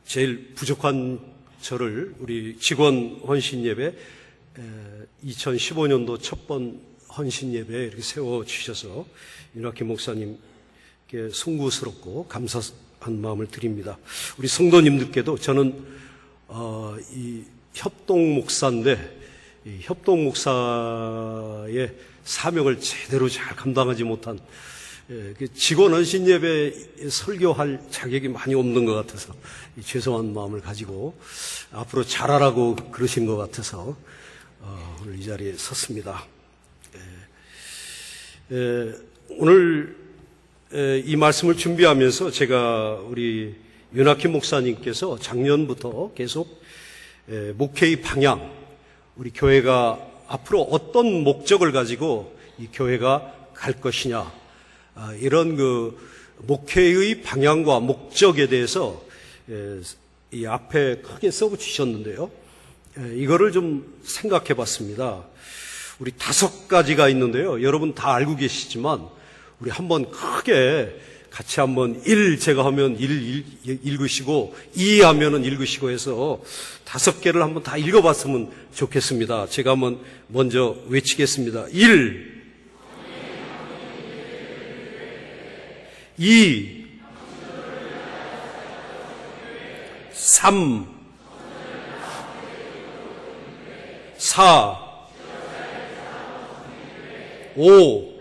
제일 부족한 저를 우리 직원 헌신 예배 2015년도 첫 번 헌신 예배에 이렇게 세워주셔서 윤학기 목사님께 송구스럽고 감사한 마음을 드립니다. 우리 성도님들께도 저는 이 협동 목사인데 이 협동 목사의 사명을 제대로 잘 감당하지 못한 직원 헌신 예배에 설교할 자격이 많이 없는 것 같아서 죄송한 마음을 가지고 앞으로 잘하라고 그러신 것 같아서 오늘 이 자리에 섰습니다. 오늘 이 말씀을 준비하면서 제가 우리 윤학기 목사님께서 작년부터 계속 목회의 방향, 우리 교회가 앞으로 어떤 목적을 가지고 이 교회가 갈 것이냐, 이런 그 목회의 방향과 목적에 대해서 이 앞에 크게 써붙이셨는데요. 이거를 좀 생각해 봤습니다. 우리 5가지가 있는데요. 여러분 다 알고 계시지만 우리 한번 크게 같이 한번 1 제가 하면 1 읽으시고 2 하면은 읽으시고 해서 5개를 한번 다 읽어봤으면 좋겠습니다. 제가 한번 먼저 외치겠습니다. 1, 2, 3, 4, 5.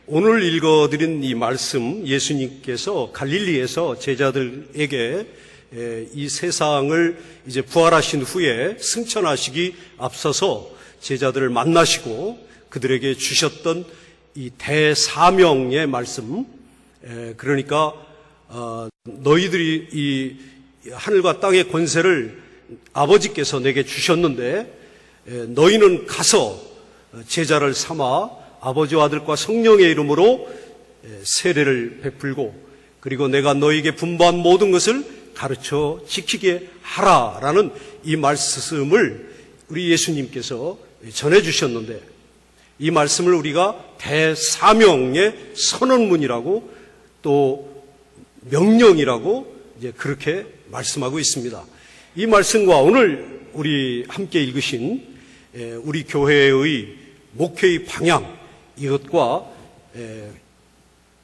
오늘 읽어드린 이 말씀, 예수님께서 갈릴리에서 제자들에게 이 세상을 이제 부활하신 후에 승천하시기 앞서서 제자들을 만나시고 그들에게 주셨던 이 대사명의 말씀, 그러니까 너희들이 이 하늘과 땅의 권세를 아버지께서 내게 주셨는데 너희는 가서 제자를 삼아 아버지와 아들과 성령의 이름으로 세례를 베풀고 그리고 내가 너희에게 분부한 모든 것을 가르쳐 지키게 하라라는 이 말씀을 우리 예수님께서 전해주셨는데 이 말씀을 우리가 대사명의 선언문이라고 또 명령이라고 이제 그렇게 말씀하고 있습니다. 이 말씀과 오늘 우리 함께 읽으신 우리 교회의 목회의 방향, 이것과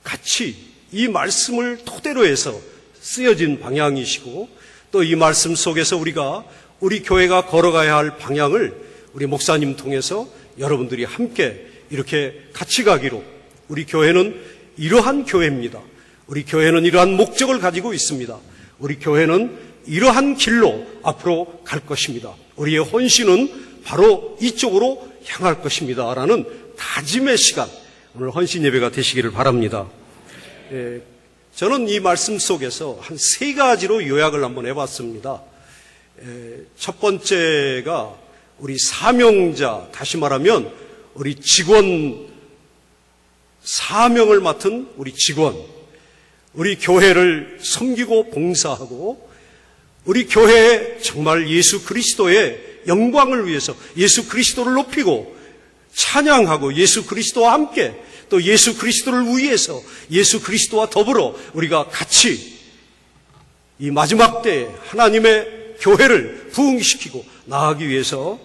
같이 이 말씀을 토대로 해서 쓰여진 방향이시고 또 이 말씀 속에서 우리 교회가 걸어가야 할 방향을 우리 목사님 통해서 여러분들이 함께 이렇게 같이 가기로, 우리 교회는 이러한 교회입니다. 우리 교회는 이러한 목적을 가지고 있습니다. 우리 교회는 이러한 길로 앞으로 갈 것입니다. 우리의 헌신은 바로 이쪽으로 향할 것입니다. 라는 다짐의 시간, 오늘 헌신 예배가 되시기를 바랍니다. 저는 이 말씀 속에서 한 3가지로 요약을 한번 해봤습니다. 첫 번째가 우리 사명자, 다시 말하면 우리 직원, 사명을 맡은 우리 직원, 우리 교회를 섬기고 봉사하고 우리 교회에 정말 예수 그리스도의 영광을 위해서 예수 그리스도를 높이고 찬양하고 예수 그리스도와 함께 또 예수 그리스도를 위해서 예수 그리스도와 더불어 우리가 같이 이 마지막 때에 하나님의 교회를 부흥시키고 나아가기 위해서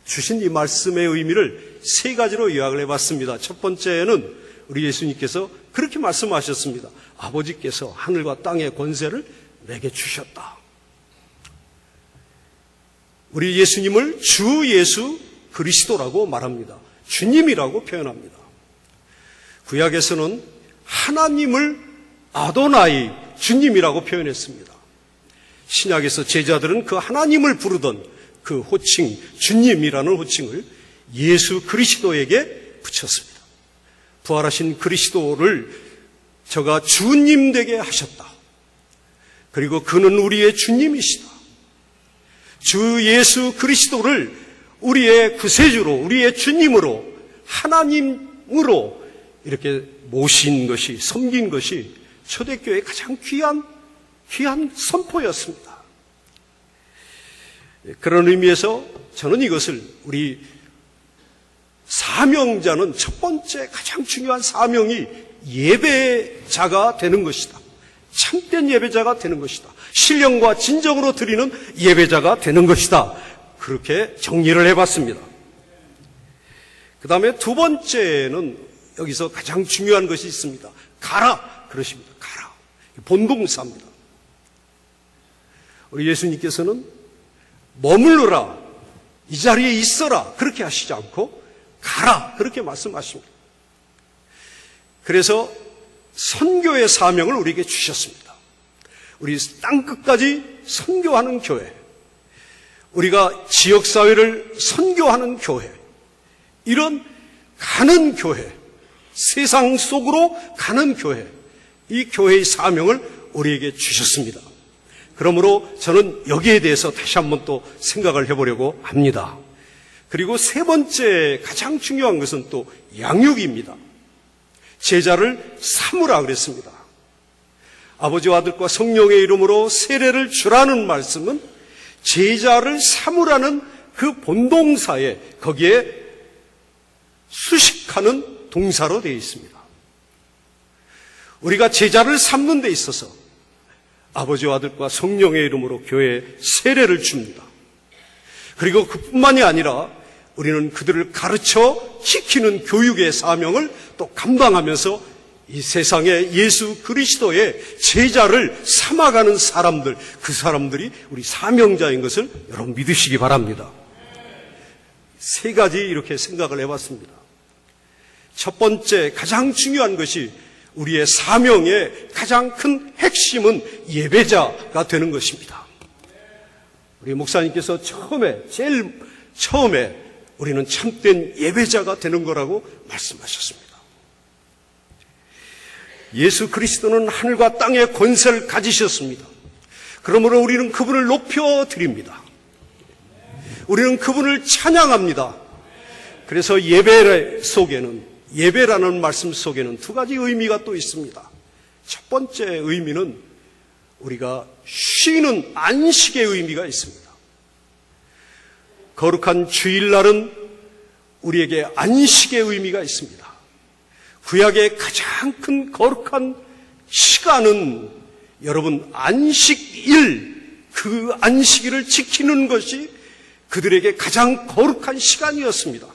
주신 이 말씀의 의미를 3가지로 요약을 해봤습니다. 첫 번째는 우리 예수님께서 그렇게 말씀하셨습니다. 아버지께서 하늘과 땅의 권세를 내게 주셨다. 우리 예수님을 주 예수 그리스도라고 말합니다. 주님이라고 표현합니다. 구약에서는 하나님을 아도나이, 주님이라고 표현했습니다. 신약에서 제자들은 그 하나님을 부르던 그 호칭, 주님이라는 호칭을 예수 그리스도에게 붙였습니다. 부활하신 그리스도를 저가 주님 되게 하셨다. 그리고 그는 우리의 주님이시다. 주 예수 그리스도를 우리의 구세주로, 우리의 주님으로, 하나님으로 이렇게 모신 것이, 섬긴 것이 초대교회의 가장 귀한 선포였습니다. 그런 의미에서 저는 이것을 우리 사명자는 첫 번째 가장 중요한 사명이 예배자가 되는 것이다. 참된 예배자가 되는 것이다. 신령과 진정으로 드리는 예배자가 되는 것이다. 그렇게 정리를 해봤습니다. 그 다음에 두 번째는 여기서 가장 중요한 것이 있습니다. 가라 그러십니다. 가라. 본동사입니다. 우리 예수님께서는 머물러라, 이 자리에 있어라 그렇게 하시지 않고 가라 그렇게 말씀하십니다. 그래서 선교의 사명을 우리에게 주셨습니다. 우리 땅끝까지 선교하는 교회, 우리가 지역사회를 선교하는 교회, 이런 가는 교회, 세상 속으로 가는 교회, 이 교회의 사명을 우리에게 주셨습니다. 그러므로 저는 여기에 대해서 다시 한번 또 생각을 해보려고 합니다. 그리고 세 번째 가장 중요한 것은 또 양육입니다. 제자를 삼으라 그랬습니다. 아버지와 아들과 성령의 이름으로 세례를 주라는 말씀은 제자를 삼으라는 그 본동사에 거기에 수식하는 동사로 되어 있습니다. 우리가 제자를 삼는 데 있어서 아버지와 아들과 성령의 이름으로 교회에 세례를 줍니다. 그리고 그뿐만이 아니라 우리는 그들을 가르쳐 지키는 교육의 사명을 또 감당하면서 이 세상에 예수 그리스도의 제자를 삼아가는 사람들, 그 사람들이 우리 사명자인 것을 여러분 믿으시기 바랍니다. 세 가지 이렇게 생각을 해봤습니다. 첫 번째 가장 중요한 것이 우리의 사명의 가장 큰 핵심은 예배자가 되는 것입니다. 우리 목사님께서 제일 처음에 우리는 참된 예배자가 되는 거라고 말씀하셨습니다. 예수 그리스도는 하늘과 땅의 권세를 가지셨습니다. 그러므로 우리는 그분을 높여드립니다. 우리는 그분을 찬양합니다. 그래서 예배라는 말씀 속에는 두 가지 의미가 또 있습니다. 첫 번째 의미는 우리가 쉬는 안식의 의미가 있습니다. 거룩한 주일날은 우리에게 안식의 의미가 있습니다. 구약의 가장 큰 거룩한 시간은 여러분 안식일, 그 안식일을 지키는 것이 그들에게 가장 거룩한 시간이었습니다.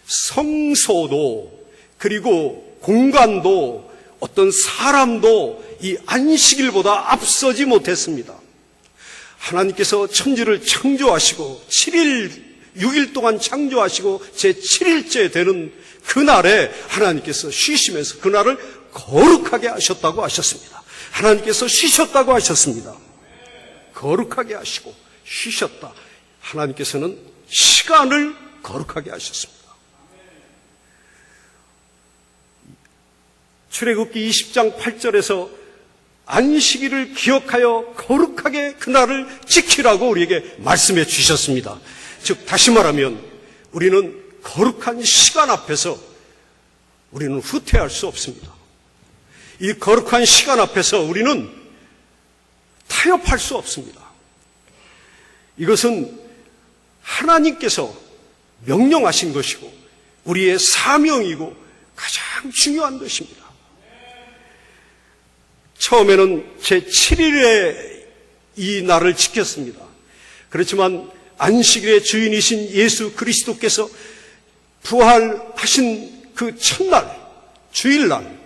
성소도 그리고 공간도 어떤 사람도 이 안식일보다 앞서지 못했습니다. 하나님께서 천지를 창조하시고 6일 동안 창조하시고 제7일째 되는 그날에 하나님께서 쉬시면서 그날을 거룩하게 하셨다고 하셨습니다. 하나님께서 쉬셨다고 하셨습니다. 거룩하게 하시고 쉬셨다. 하나님께서는 시간을 거룩하게 하셨습니다. 출애굽기 20장 8절에서 안식일을 기억하여 거룩하게 그날을 지키라고 우리에게 말씀해 주셨습니다. 즉 다시 말하면 우리는 거룩한 시간 앞에서 우리는 후퇴할 수 없습니다. 이 거룩한 시간 앞에서 우리는 타협할 수 없습니다. 이것은 하나님께서 명령하신 것이고 우리의 사명이고 가장 중요한 것입니다. 처음에는 제7일에 이 날을 지켰습니다. 그렇지만 안식일의 주인이신 예수 그리스도께서 부활하신 그 첫날, 주일날,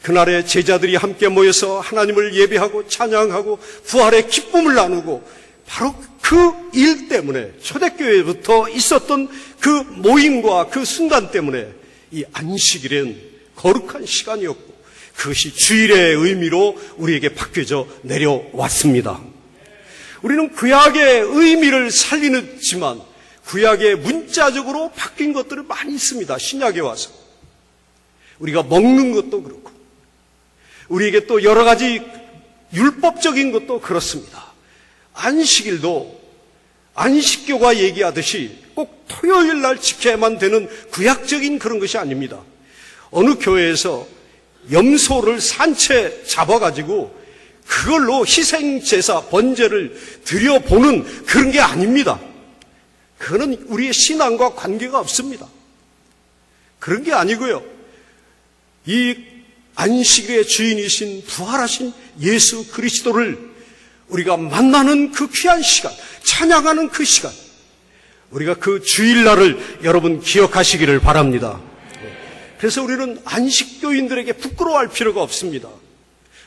그날에 제자들이 함께 모여서 하나님을 예배하고 찬양하고 부활의 기쁨을 나누고 바로 그 일 때문에 초대교회부터 있었던 그 모임과 그 순간 때문에 이 안식일은 거룩한 시간이었고 그것이 주일의 의미로 우리에게 바뀌어져 내려왔습니다. 우리는 구약의 의미를 살리지만 구약의 문자적으로 바뀐 것들을 많이 있습니다. 신약에 와서. 우리가 먹는 것도 그렇고 우리에게 또 여러 가지 율법적인 것도 그렇습니다. 안식일도 안식교가 얘기하듯이 꼭 토요일 날 지켜야만 되는 구약적인 그런 것이 아닙니다. 어느 교회에서 염소를 산채 잡아가지고 그걸로 희생제사, 번제를 드려보는 그런 게 아닙니다. 그거는 우리의 신앙과 관계가 없습니다. 그런 게 아니고요. 이 안식일의 주인이신 부활하신 예수 그리스도를 우리가 만나는 그 귀한 시간, 찬양하는 그 시간, 우리가 그 주일날을 여러분 기억하시기를 바랍니다. 그래서 우리는 안식교인들에게 부끄러워할 필요가 없습니다.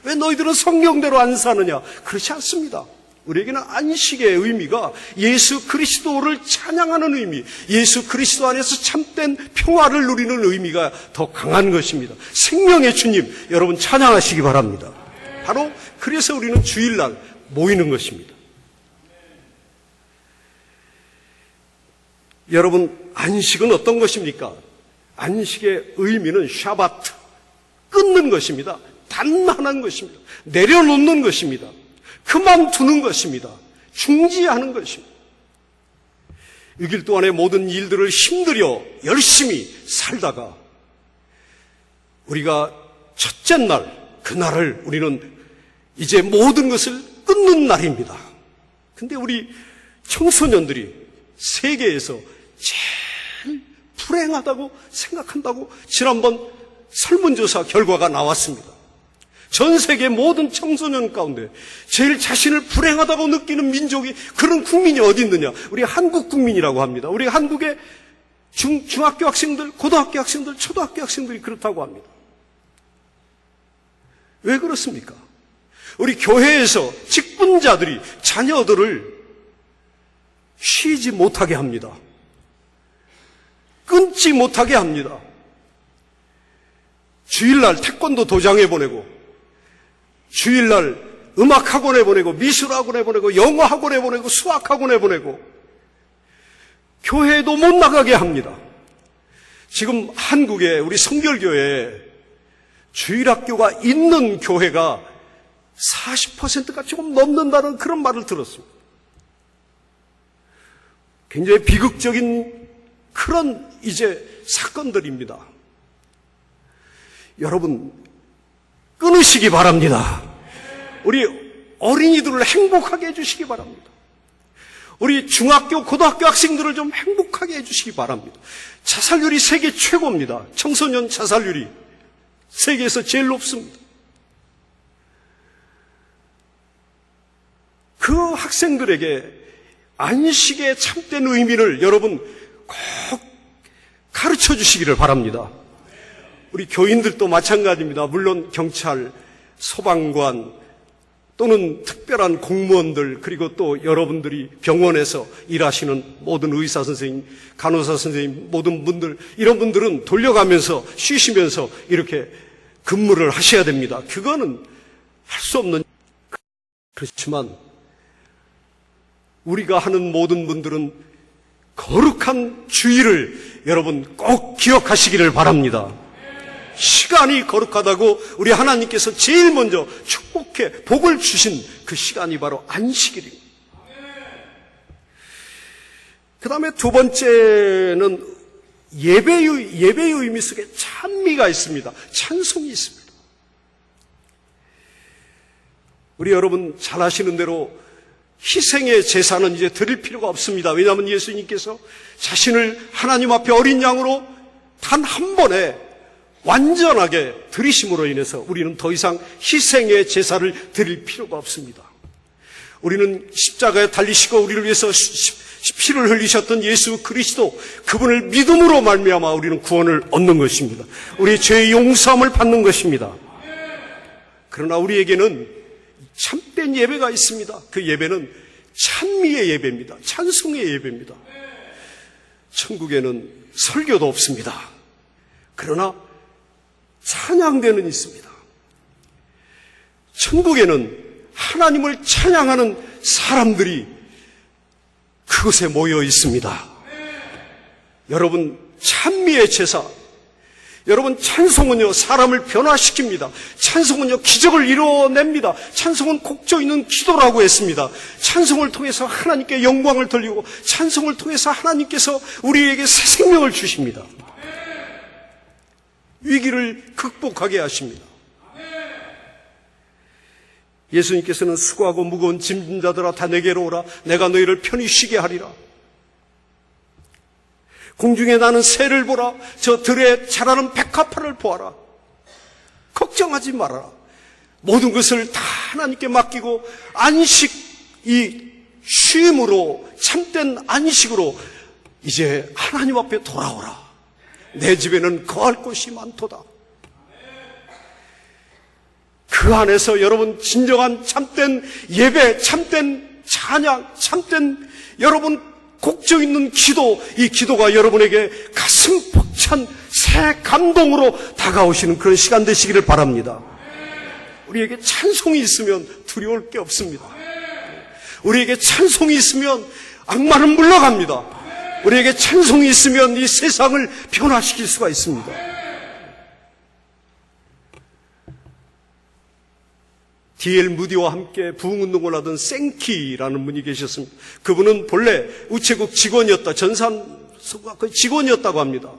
왜 너희들은 성경대로 안 사느냐? 그렇지 않습니다. 우리에게는 안식의 의미가 예수 그리스도를 찬양하는 의미, 예수 그리스도 안에서 참된 평화를 누리는 의미가 더 강한 것입니다. 생명의 주님, 여러분 찬양하시기 바랍니다. 바로 그래서 우리는 주일날 모이는 것입니다. 여러분, 안식은 어떤 것입니까? 안식의 의미는 샤바트, 끊는 것입니다. 단만한 것입니다. 내려놓는 것입니다. 그만두는 것입니다. 중지하는 것입니다. 6일 동안의 모든 일들을 힘들여 열심히 살다가 우리가 첫째 날, 그날을 우리는 이제 모든 것을 끊는 날입니다. 근데 우리 청소년들이 세계에서 제일 불행하다고 생각한다고 지난번 설문조사 결과가 나왔습니다. 전 세계 모든 청소년 가운데 제일 자신을 불행하다고 느끼는 민족이, 그런 국민이 어디 있느냐? 우리 한국 국민이라고 합니다. 우리 한국의 중학교 학생들, 고등학교 학생들, 초등학교 학생들이 그렇다고 합니다. 왜 그렇습니까? 우리 교회에서 직분자들이 자녀들을 쉬지 못하게 합니다. 끊지 못하게 합니다. 주일날 태권도 도장에 보내고, 주일날 음악학원에 보내고, 미술학원에 보내고, 영어학원에 보내고, 수학학원에 보내고, 교회도 못 나가게 합니다. 지금 한국에 우리 성결교회에 주일학교가 있는 교회가 40%가 조금 넘는다는 그런 말을 들었습니다. 굉장히 비극적인 그런 이제 사건들입니다. 여러분, 끊으시기 바랍니다. 우리 어린이들을 행복하게 해주시기 바랍니다. 우리 중학교, 고등학교 학생들을 좀 행복하게 해주시기 바랍니다. 자살률이 세계 최고입니다. 청소년 자살률이 세계에서 제일 높습니다. 그 학생들에게 안식의 참된 의미를 여러분 꼭 가르쳐 주시기를 바랍니다. 우리 교인들도 마찬가지입니다. 물론 경찰, 소방관 또는 특별한 공무원들, 그리고 또 여러분들이 병원에서 일하시는 모든 의사 선생님, 간호사 선생님, 모든 분들, 이런 분들은 돌려가면서 쉬시면서 이렇게 근무를 하셔야 됩니다. 그거는 할 수 없는. 그렇지만 우리가 하는 모든 분들은 거룩한 주일을 여러분 꼭 기억하시기를 바랍니다. 시간이 거룩하다고 우리 하나님께서 제일 먼저 축복해 복을 주신 그 시간이 바로 안식일입니다. 그 다음에 두 번째는 예배의 의미 속에 찬미가 있습니다. 찬송이 있습니다. 우리 여러분 잘 아시는 대로 희생의 제사는 이제 드릴 필요가 없습니다. 왜냐하면 예수님께서 자신을 하나님 앞에 어린 양으로 단 한 번에 완전하게 드리심으로 인해서 우리는 더 이상 희생의 제사를 드릴 필요가 없습니다. 우리는 십자가에 달리시고 우리를 위해서 피를 흘리셨던 예수 그리스도, 그분을 믿음으로 말미암아 우리는 구원을 얻는 것입니다. 우리의 죄의 용서함을 받는 것입니다. 그러나 우리에게는 참된 예배가 있습니다. 그 예배는 찬미의 예배입니다. 찬송의 예배입니다. 천국에는 설교도 없습니다. 그러나 찬양대는 있습니다. 천국에는 하나님을 찬양하는 사람들이 그곳에 모여 있습니다. 여러분, 찬미의 제사, 여러분, 찬송은요 사람을 변화시킵니다. 찬송은요 기적을 이루어냅니다. 찬송은 곡조 있는 기도라고 했습니다. 찬송을 통해서 하나님께 영광을 돌리고, 찬송을 통해서 하나님께서 우리에게 새 생명을 주십니다. 위기를 극복하게 하십니다. 예수님께서는 수고하고 무거운 짐진 자들아 다 내게로 오라, 내가 너희를 편히 쉬게 하리라. 공중에 나는 새를 보라, 저 들에 자라는 백합화를 보아라. 걱정하지 말아라. 모든 것을 다 하나님께 맡기고 안식, 이 쉼으로, 참된 안식으로 이제 하나님 앞에 돌아오라. 내 집에는 거할 곳이 많도다. 그 안에서 여러분 진정한 참된 예배, 참된 찬양, 참된 여러분 곡조 있는 기도, 이 기도가 여러분에게 가슴 벅찬 새 감동으로 다가오시는 그런 시간 되시기를 바랍니다. 우리에게 찬송이 있으면 두려울 게 없습니다. 우리에게 찬송이 있으면 악마는 물러갑니다. 우리에게 찬송이 있으면 이 세상을 변화시킬 수가 있습니다. D.L. 무디와 함께 부흥운동을 하던 생키라는 분이 계셨습니다. 그분은 본래 우체국 직원이었다. 전산소가 직원이었다고 합니다.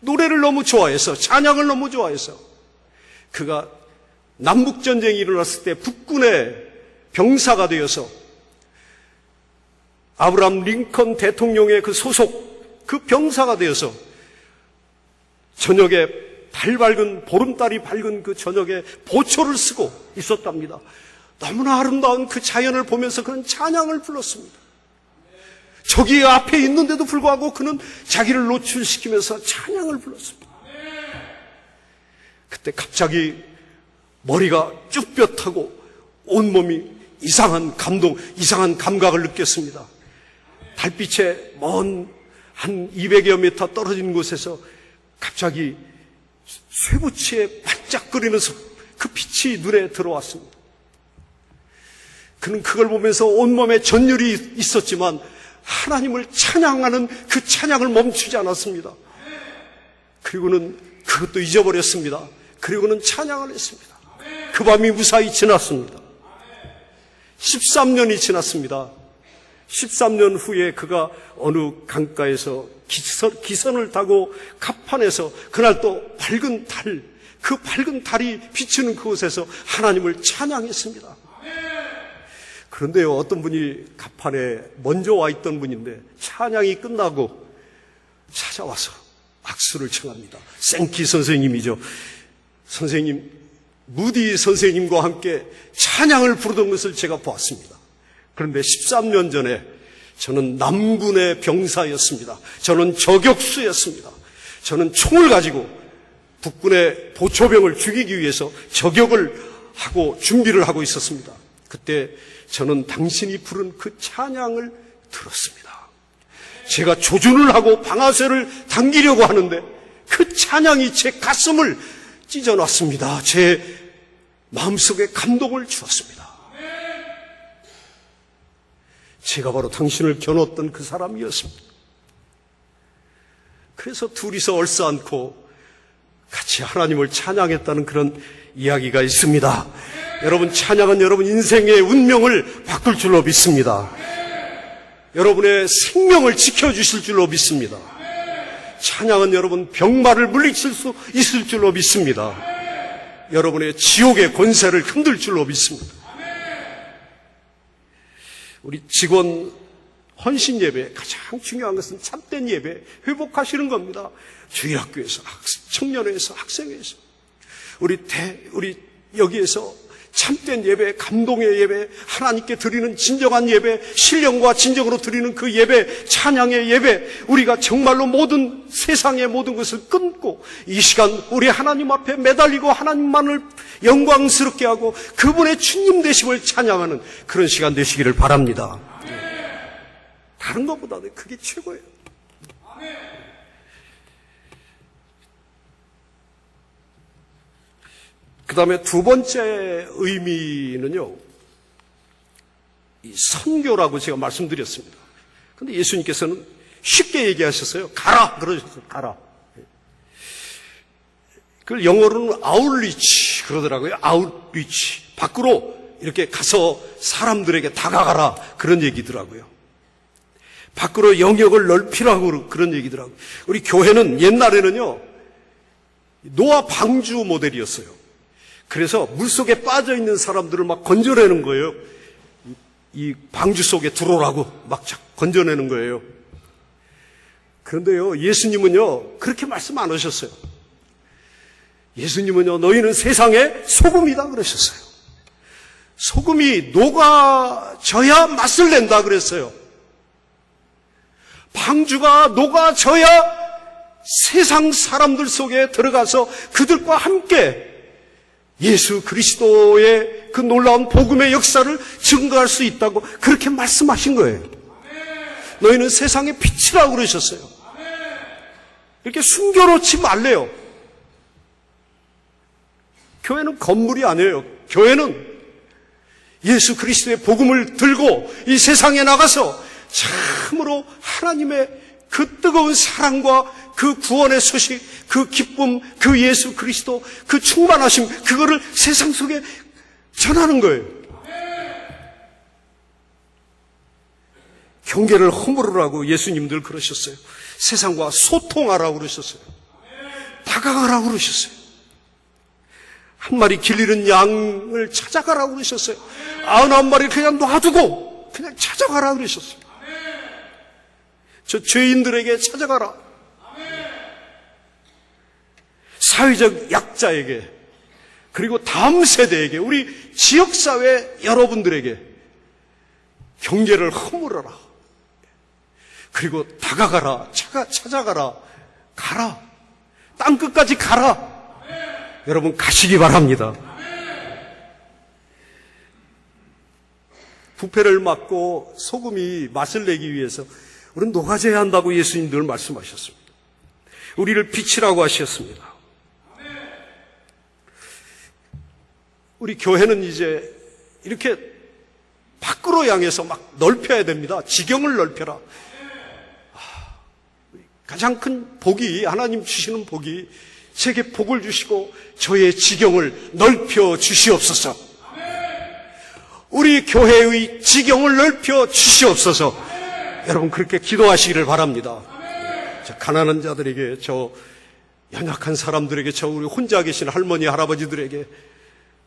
노래를 너무 좋아해서, 찬양을 너무 좋아해서 그가 남북전쟁이 일어났을 때 북군의 병사가 되어서 아브라함 링컨 대통령의 그 소속, 그 병사가 되어서 저녁에 달 밝은, 보름달이 밝은 그 저녁에 보초를 쓰고 있었답니다. 너무나 아름다운 그 자연을 보면서 그는 찬양을 불렀습니다. 저기 앞에 있는데도 불구하고 그는 자기를 노출시키면서 찬양을 불렀습니다. 그때 갑자기 머리가 쭈뼛하고 온몸이 이상한 감동, 이상한 감각을 느꼈습니다. 달빛에 먼 한 200여 미터 떨어진 곳에서 갑자기 쇠붙이에 반짝거리면서 그 빛이 눈에 들어왔습니다. 그는 그걸 보면서 온몸에 전율이 있었지만 하나님을 찬양하는 그 찬양을 멈추지 않았습니다. 그리고는 그것도 잊어버렸습니다. 그리고는 찬양을 했습니다. 그 밤이 무사히 지났습니다. 13년이 지났습니다. 13년 후에 그가 어느 강가에서 기선을 타고 갑판에서 그날 또 밝은 달, 그 밝은 달이 비추는 그곳에서 하나님을 찬양했습니다. 그런데요, 어떤 분이 갑판에 먼저 와 있던 분인데 찬양이 끝나고 찾아와서 악수를 청합니다. 생키 선생님이죠. 선생님, 무디 선생님과 함께 찬양을 부르던 것을 제가 보았습니다. 그런데 13년 전에 저는 남군의 병사였습니다. 저는 저격수였습니다. 저는 총을 가지고 북군의 보초병을 죽이기 위해서 저격을 하고 준비를 하고 있었습니다. 그때 저는 당신이 부른 그 찬양을 들었습니다. 제가 조준을 하고 방아쇠를 당기려고 하는데 그 찬양이 제 가슴을 찢어놨습니다. 제 마음속에 감동을 주었습니다. 제가 바로 당신을 겨눴던 그 사람이었습니다. 그래서 둘이서 얼싸안고 같이 하나님을 찬양했다는 그런 이야기가 있습니다. 여러분, 찬양은 여러분 인생의 운명을 바꿀 줄로 믿습니다. 여러분의 생명을 지켜주실 줄로 믿습니다. 찬양은 여러분 병마를 물리칠 수 있을 줄로 믿습니다. 여러분의 지옥의 권세를 흔들 줄로 믿습니다. 우리 직원 헌신 예배 가장 중요한 것은 참된 예배, 회복하시는 겁니다. 주일학교에서, 청년회에서, 학생회에서 우리 여기에서 참된 예배, 감동의 예배, 하나님께 드리는 진정한 예배, 신령과 진정으로 드리는 그 예배, 찬양의 예배, 우리가 정말로 모든 세상의 모든 것을 끊고 이 시간 우리 하나님 앞에 매달리고 하나님만을 영광스럽게 하고 그분의 주님 되심을 찬양하는 그런 시간 되시기를 바랍니다. 다른 것보다도 그게 최고예요. 그 다음에 두 번째 의미는요, 이 선교라고 제가 말씀드렸습니다. 그런데 예수님께서는 쉽게 얘기하셨어요. 가라! 그러셨어요. 가라. 그걸 영어로는 아웃리치 그러더라고요. 아웃리치. 밖으로 이렇게 가서 사람들에게 다가가라. 그런 얘기더라고요. 밖으로 영역을 넓히라고 그런 얘기더라고요. 우리 교회는 옛날에는요, 노아 방주 모델이었어요. 그래서 물속에 빠져있는 사람들을 막 건져내는 거예요. 이 방주 속에 들어오라고 막 건져내는 거예요. 그런데요, 예수님은요, 그렇게 말씀 안 하셨어요. 예수님은요, 너희는 세상의 소금이다 그러셨어요. 소금이 녹아져야 맛을 낸다 그랬어요. 방주가 녹아져야 세상 사람들 속에 들어가서 그들과 함께 예수 그리스도의 그 놀라운 복음의 역사를 증거할 수 있다고 그렇게 말씀하신 거예요. 너희는 세상의 빛이라고 그러셨어요. 이렇게 숨겨놓지 말래요. 교회는 건물이 아니에요. 교회는 예수 그리스도의 복음을 들고 이 세상에 나가서 참으로 하나님의 그 뜨거운 사랑과 그 구원의 소식, 그 기쁨, 그 예수 그리스도, 그 충만하심, 그거를 세상 속에 전하는 거예요. 경계를 허물으라고 예수님들 그러셨어요. 세상과 소통하라고 그러셨어요. 다가가라고 그러셨어요. 한 마리 길 잃은 양을 찾아가라고 그러셨어요. 99마리 그냥 놔두고 그냥 찾아가라고 그러셨어요. 저 죄인들에게 찾아가라. 사회적 약자에게, 그리고 다음 세대에게, 우리 지역사회 여러분들에게 경계를 허물어라. 그리고 다가가라, 찾아가라, 가라. 땅끝까지 가라. 여러분 가시기 바랍니다. 부패를 막고 소금이 맛을 내기 위해서 우리는 녹아져야 한다고 예수님 늘 말씀하셨습니다. 우리를 빛이라고 하셨습니다. 우리 교회는 이제 이렇게 밖으로 향해서 막 넓혀야 됩니다. 지경을 넓혀라. 가장 큰 복이, 하나님 주시는 복이, 제게 복을 주시고 저의 지경을 넓혀 주시옵소서. 우리 교회의 지경을 넓혀 주시옵소서. 여러분 그렇게 기도하시기를 바랍니다. 저 가난한 자들에게, 저 연약한 사람들에게, 저 우리 혼자 계신 할머니 할아버지들에게,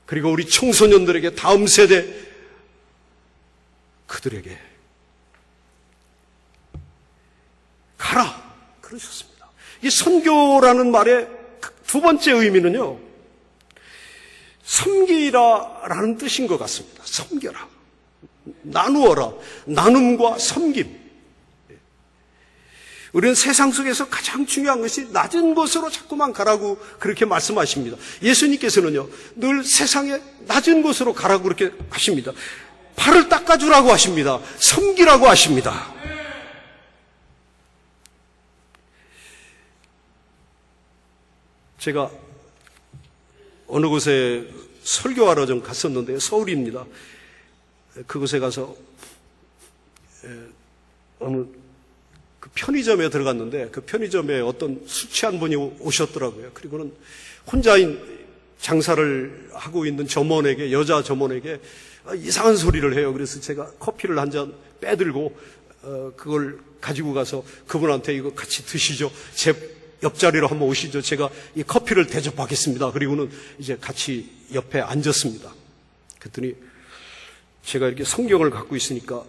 그리고 우리 청소년들에게, 다음 세대 그들에게 가라 그러셨습니다. 이 선교라는 말의 두 번째 의미는요, 섬기라라는 뜻인 것 같습니다. 섬겨라, 나누어라, 나눔과 섬김. 우리는 세상 속에서 가장 중요한 것이 낮은 곳으로 자꾸만 가라고 그렇게 말씀하십니다. 예수님께서는요, 늘 세상에 낮은 곳으로 가라고 그렇게 하십니다. 발을 닦아주라고 하십니다. 섬기라고 하십니다. 제가 어느 곳에 설교하러 좀 갔었는데요. 서울입니다. 그곳에 가서 어느 그 편의점에 들어갔는데, 그 편의점에 어떤 술 취한 분이 오셨더라고요. 그리고는 혼자인 장사를 하고 있는 점원에게, 여자 점원에게 이상한 소리를 해요. 그래서 제가 커피를 한 잔 빼들고 그걸 가지고 가서 그분한테 이거 같이 드시죠. 제 옆자리로 한번 오시죠. 제가 이 커피를 대접하겠습니다. 그리고는 이제 같이 옆에 앉았습니다. 그랬더니 제가 이렇게 성경을 갖고 있으니까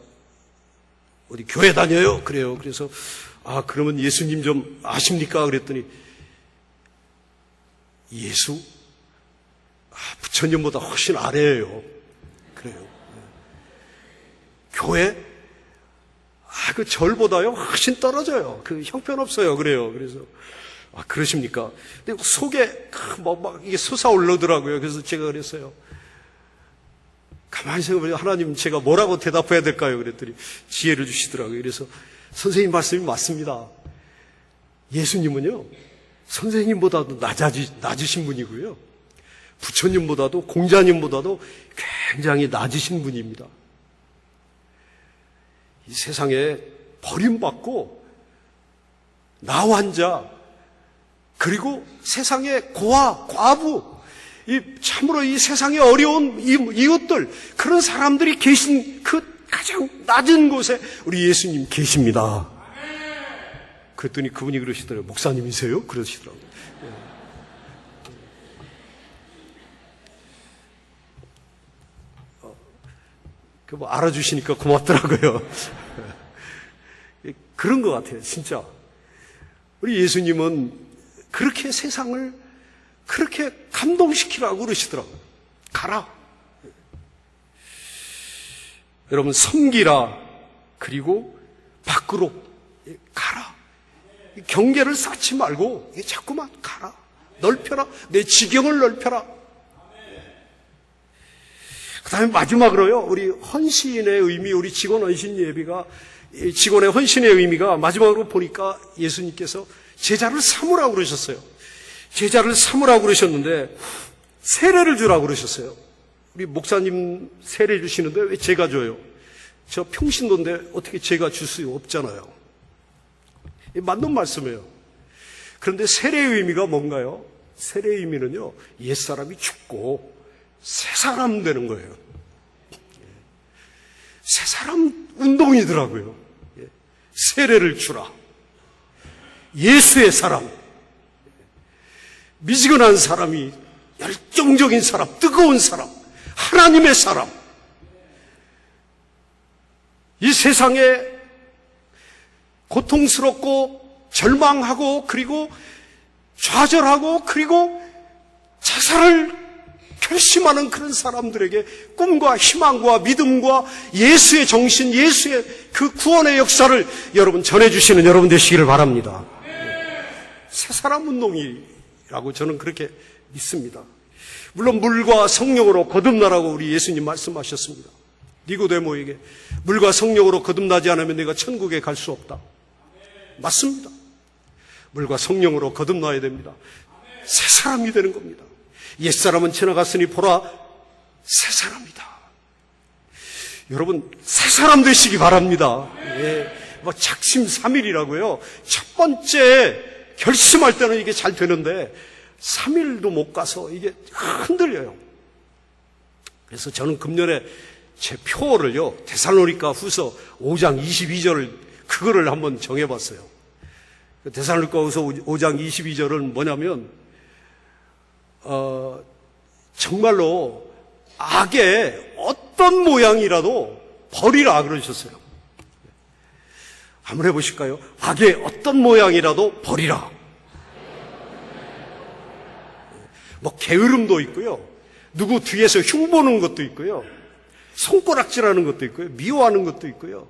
어디 교회 다녀요? 그래요. 그래서 그러면 예수님 좀 아십니까? 그랬더니 예수? 부처님보다 훨씬 아래예요. 그래요. 교회? 그 절보다요 훨씬 떨어져요. 그 형편없어요. 그래요. 그래서 그러십니까? 근데 속에 막 이게 솟아오르더라고요. 그래서 제가 그랬어요. 가만히 생각해보면 하나님 제가 뭐라고 대답해야 될까요? 그랬더니 지혜를 주시더라고요. 그래서 선생님 말씀이 맞습니다. 예수님은요, 선생님보다도 낮으신 분이고요, 부처님보다도, 공자님보다도 굉장히 낮으신 분입니다. 이 세상에 버림받고 나환자, 그리고 세상의 고아, 과부, 참으로 이 세상에 어려운 이웃들, 그런 사람들이 계신 그 가장 낮은 곳에 우리 예수님 계십니다. 그랬더니 그분이 그러시더라고요. 목사님이세요? 그러시더라고요. 뭐 알아주시니까 고맙더라고요. 그런 것 같아요, 진짜. 우리 예수님은 그렇게 세상을 그렇게 감동시키라고 그러시더라고요. 가라. 여러분, 섬기라. 그리고 밖으로 가라. 경계를 쌓지 말고 자꾸만 가라. 넓혀라. 내 지경을 넓혀라. 그 다음에 마지막으로요, 우리 헌신의 의미, 우리 직원 헌신 예비가, 직원의 헌신의 의미가 마지막으로 보니까 예수님께서 제자를 삼으라고 그러셨어요. 제자를 삼으라고 그러셨는데 세례를 주라고 그러셨어요. 우리 목사님 세례 주시는데 왜 제가 줘요? 저 평신도인데 어떻게 제가 줄 수 없잖아요. 맞는 말씀이에요. 그런데 세례의 의미가 뭔가요? 세례의 의미는요, 옛사람이 죽고 새 사람 되는 거예요. 새 사람 운동이더라고요. 세례를 주라. 예수의 사람, 미지근한 사람이 열정적인 사람, 뜨거운 사람, 하나님의 사람, 이 세상에 고통스럽고 절망하고 그리고 좌절하고 그리고 자살을 결심하는 그런 사람들에게 꿈과 희망과 믿음과 예수의 정신, 예수의 그 구원의 역사를 여러분 전해주시는 여러분 되시기를 바랍니다. 새 사람 운동이라고 저는 그렇게 믿습니다. 물론 물과 성령으로 거듭나라고 우리 예수님 말씀하셨습니다. 니고데모에게 물과 성령으로 거듭나지 않으면 내가 천국에 갈 수 없다. 맞습니다. 물과 성령으로 거듭나야 됩니다. 새 사람이 되는 겁니다. 옛사람은 지나갔으니 보라 새 사람이다. 여러분 새 사람 되시기 바랍니다. 작심삼일이라고요. 첫 번째 결심할 때는 이게 잘 되는데 3일도 못 가서 이게 흔들려요. 그래서 저는 금년에 제 표어를요, 데살로니가 후서 5장 22절을 그거를 한번 정해봤어요. 데살로니가 후서 5장 22절은 뭐냐면 정말로 악의 어떤 모양이라도 버리라 그러셨어요. 한번 해보실까요? 악의 어떤 모양이라도 버리라. 뭐 게으름도 있고요, 누구 뒤에서 흉보는 것도 있고요, 손가락질하는 것도 있고요, 미워하는 것도 있고요.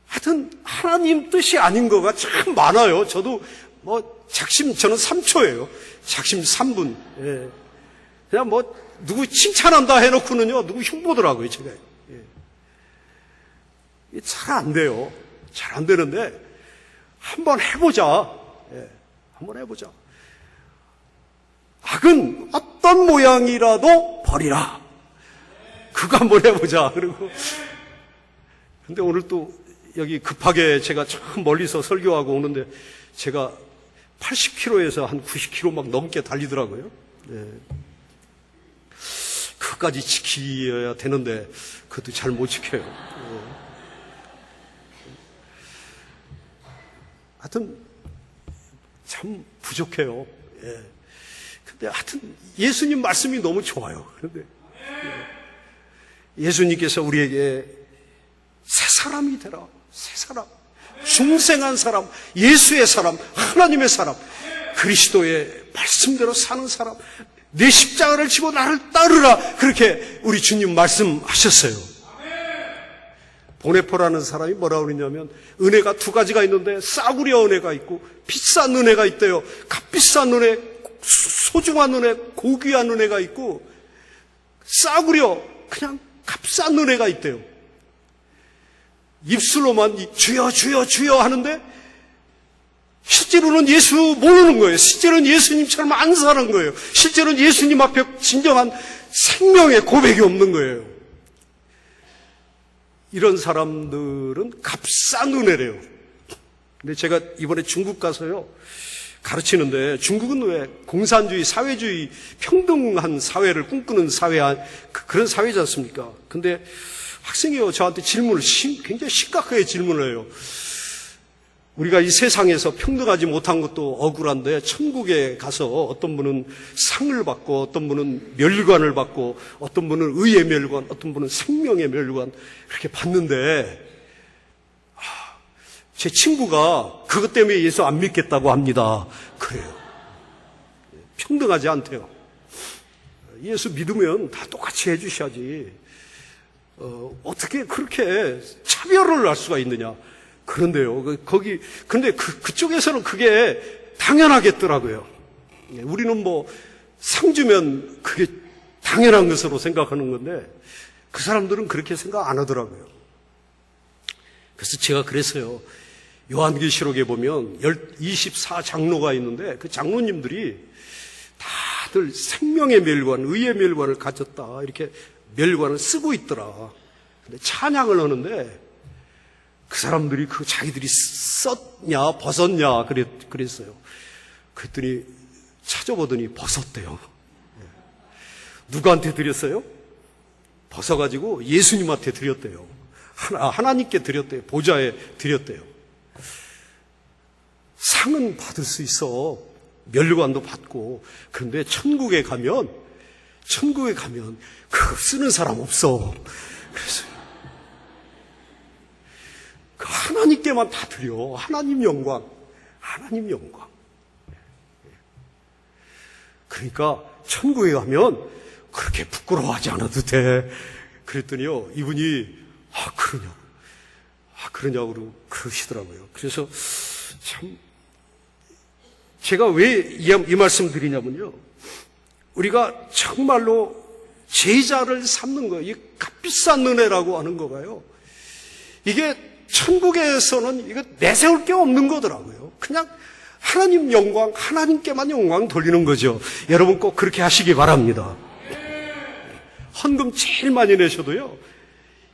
하여튼 하나님 뜻이 아닌 거가 참 많아요. 저도 저는 3초예요. 작심 3분. 예. 그냥 누구 칭찬한다 해놓고는요, 누구 흉보더라고요, 제가. 예. 잘 안 돼요. 잘 안 되는데, 한번 해보자. 예. 한번 해보자. 악은 어떤 모양이라도 버리라. 그거 한번 해보자. 그리고, 근데 오늘 또 여기 급하게 제가 참 멀리서 설교하고 오는데, 제가 80km에서 한 90km 막 넘게 달리더라고요. 네. 그것까지 지켜야 되는데 그것도 잘 못 지켜요. 네. 하여튼 참 부족해요. 예. 근데 하여튼 예수님 말씀이 너무 좋아요. 그런데 예수님께서 우리에게 새 사람이 되라. 새 사람. 중생한 사람, 예수의 사람, 하나님의 사람, 그리스도의 말씀대로 사는 사람, 내 십자가를 지고 나를 따르라. 그렇게 우리 주님 말씀하셨어요. 보네포라는 사람이 뭐라고 그러냐면, 은혜가 두 가지가 있는데 싸구려 은혜가 있고 비싼 은혜가 있대요. 값비싼 은혜, 소중한 은혜, 고귀한 은혜가 있고 싸구려 그냥 값싼 은혜가 있대요. 입술로만 주여 주여 주여 하는데 실제로는 예수 모르는 거예요. 실제로는 예수님처럼 안 사는 거예요. 실제로는 예수님 앞에 진정한 생명의 고백이 없는 거예요. 이런 사람들은 값싼 은혜래요. 근데 제가 이번에 중국 가서요 가르치는데, 중국은 왜 공산주의, 사회주의, 평등한 사회를 꿈꾸는 그런 사회지 않습니까? 근데 학생이요, 저한테 질문을 굉장히 심각하게 질문을 해요. 우리가 이 세상에서 평등하지 못한 것도 억울한데 천국에 가서 어떤 분은 상을 받고 어떤 분은 멸관을 받고 어떤 분은 의의 멸관, 어떤 분은 생명의 멸관 그렇게 받는데, 제 친구가 그것 때문에 예수 안 믿겠다고 합니다. 그래요. 평등하지 않대요. 예수 믿으면 다 똑같이 해주셔야지. 어떻게 그렇게 차별을 할 수가 있느냐. 그런데요, 근데 그쪽에서는 그게 당연하겠더라고요. 우리는 뭐 상 주면 그게 당연한 것으로 생각하는 건데, 그 사람들은 그렇게 생각 안 하더라고요. 그래서 제가 그래서요, 요한계시록에 보면 24장로가 있는데 그 장로님들이 다들 생명의 멸관, 의의 멸관을 가졌다, 이렇게 멸관을 쓰고 있더라. 근데 찬양을 하는데 그 사람들이 그 자기들이 썼냐 벗었냐 그랬어요. 그랬더니 찾아보더니 벗었대요. 누구한테 드렸어요? 벗어가지고 예수님한테 드렸대요. 하나님께 드렸대요. 보좌에 드렸대요. 상은 받을 수 있어. 멸관도 받고. 그런데 천국에 가면 그거 쓰는 사람 없어. 그래서 그 하나님께만 다 드려. 하나님 영광. 그러니까 천국에 가면 그렇게 부끄러워하지 않아도 돼. 그랬더니요, 이분이 그러냐고 그러시더라고요. 그래서 참, 제가 왜 이 말씀 드리냐면요, 우리가 정말로 제자를 삼는 거예요. 이 값비싼 은혜라고 하는 거가요, 이게 천국에서는 이거 내세울 게 없는 거더라고요. 그냥 하나님 영광, 하나님께만 영광 돌리는 거죠. 여러분 꼭 그렇게 하시기 바랍니다. 헌금 제일 많이 내셔도요,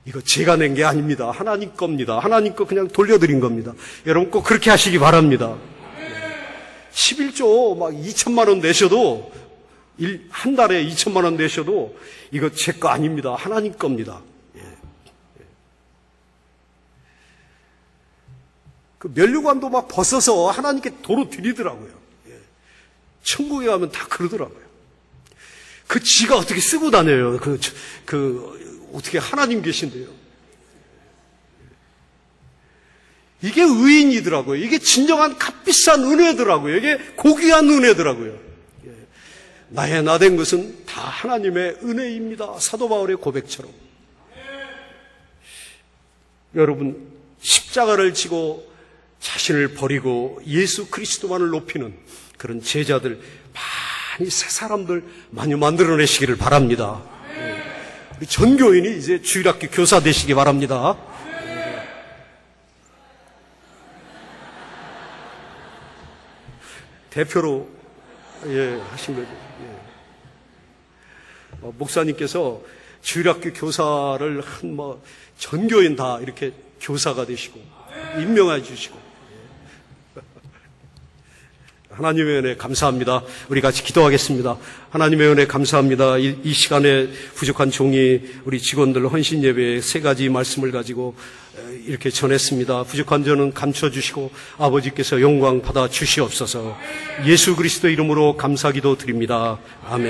이거 제가 낸 게 아닙니다. 하나님 겁니다. 하나님 거 그냥 돌려드린 겁니다. 여러분 꼭 그렇게 하시기 바랍니다. 11조 막 2천만 원 내셔도, 한 달에 2천만 원 내셔도 이거 제 거 아닙니다. 하나님 겁니다. 그 면류관도 막 벗어서 하나님께 도로 드리더라고요. 천국에 가면 다 그러더라고요. 그 지가 어떻게 쓰고 다녀요. 어떻게 하나님 계신데요. 이게 의인이더라고요. 이게 진정한 값비싼 은혜더라고요. 이게 고귀한 은혜더라고요. 나의 나 된 것은 다 하나님의 은혜입니다. 사도 바울의 고백처럼. 여러분, 십자가를 지고 자신을 버리고 예수 그리스도만을 높이는 그런 제자들, 많이 새 사람들 많이 만들어내시기를 바랍니다. 우리 전교인이 이제 주일학교 교사 되시기 바랍니다. 대표로 하신 거죠. 목사님께서 주일학교 교사를 전교인 다 이렇게 교사가 되시고 임명해 주시고, 하나님의 은혜 감사합니다. 우리 같이 기도하겠습니다. 하나님의 은혜 감사합니다. 이 시간에 부족한 종이 우리 직원들 헌신 예배에 3가지 말씀을 가지고 이렇게 전했습니다. 부족한 점은 감춰주시고 아버지께서 영광 받아 주시옵소서. 예수 그리스도 이름으로 감사기도 드립니다. 아멘.